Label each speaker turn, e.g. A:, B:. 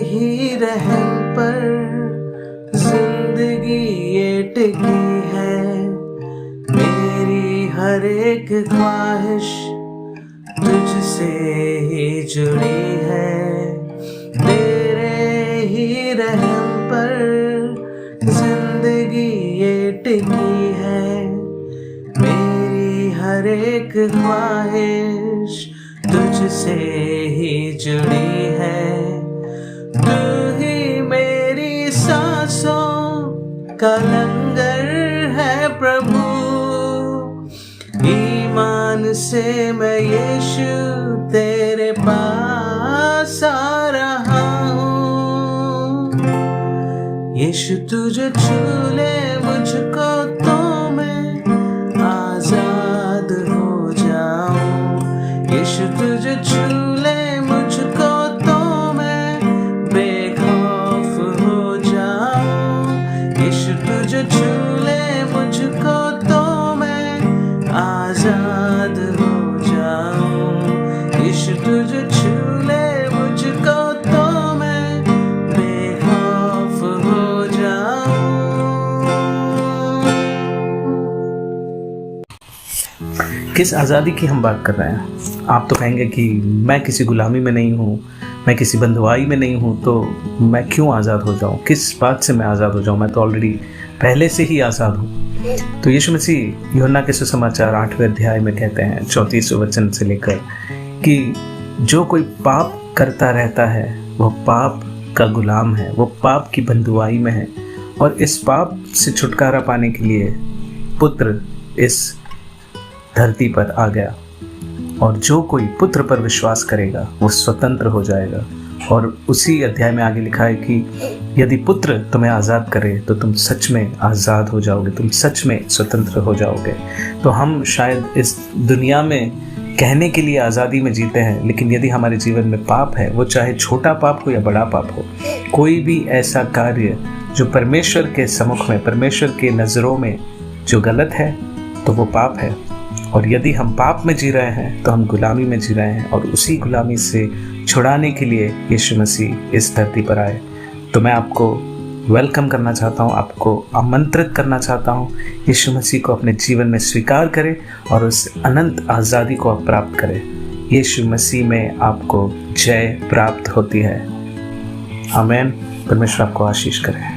A: ही रहम पर जिंदगी ये टिकी है। मेरी हर एक ख्वाहिश तुझसे ही जुड़ी है। तेरे ही रहम पर जिंदगी ये टिकी है। मेरी हर एक ख्वाहिश तुझसे ही जुड़ी है। तू ही मेरी सांसों का लंगर है प्रभु। ईमान से मैं यीशु तेरे पास आ रहा हूँ। यीशु तुझे छू ले मुझको तो मैं आजाद हो जाऊं। यीशु तुझे छू ले मुझको तो मैं बेखौफ हो जाऊं। यीशु तुझे छू ले मुझको तो मैं आजाद हो जाऊं। यीशु तुझे छू ले मुझको तो मैं बेखौफ हो जाऊं।
B: किस आज़ादी की हम बात कर रहे हैं? आप तो कहेंगे कि मैं किसी गुलामी में नहीं हूँ, मैं किसी बंधुआई में नहीं हूँ, तो मैं क्यों आज़ाद हो जाऊँ? किस बात से मैं आज़ाद हो जाऊँ? मैं तो ऑलरेडी पहले से ही आज़ाद हूँ। तो यीशु मसीह यूहन्ना के सुसमाचार 8वें अध्याय में कहते हैं 34वें वचन से लेकर कि जो कोई पाप करता रहता है वह पाप का गुलाम है, वो पाप की बंधुआई में है। और इस पाप से छुटकारा पाने के लिए पुत्र इस धरती पर आ गया। और जो कोई पुत्र पर विश्वास करेगा वो स्वतंत्र हो जाएगा। और उसी अध्याय में आगे लिखा है कि यदि पुत्र तुम्हें आज़ाद करे तो तुम सच में आज़ाद हो जाओगे, तुम सच में स्वतंत्र हो जाओगे। तो हम शायद इस दुनिया में कहने के लिए आज़ादी में जीते हैं, लेकिन यदि हमारे जीवन में पाप है, वो चाहे छोटा पाप हो या बड़ा पाप हो, कोई भी ऐसा कार्य जो परमेश्वर के सम्मुख में, परमेश्वर के नज़रों में जो गलत है, तो वो पाप है। और यदि हम पाप में जी रहे हैं तो हम गुलामी में जी रहे हैं। और उसी गुलामी से छुड़ाने के लिए यीशु मसीह इस धरती पर आए। तो मैं आपको वेलकम करना चाहता हूँ, आपको आमंत्रित करना चाहता हूँ, यीशु मसीह को अपने जीवन में स्वीकार करें और उस अनंत आज़ादी को आप प्राप्त करें। यीशु मसीह में आपको जय प्राप्त होती है। आमीन। परमेश्वर आपको आशीष करे।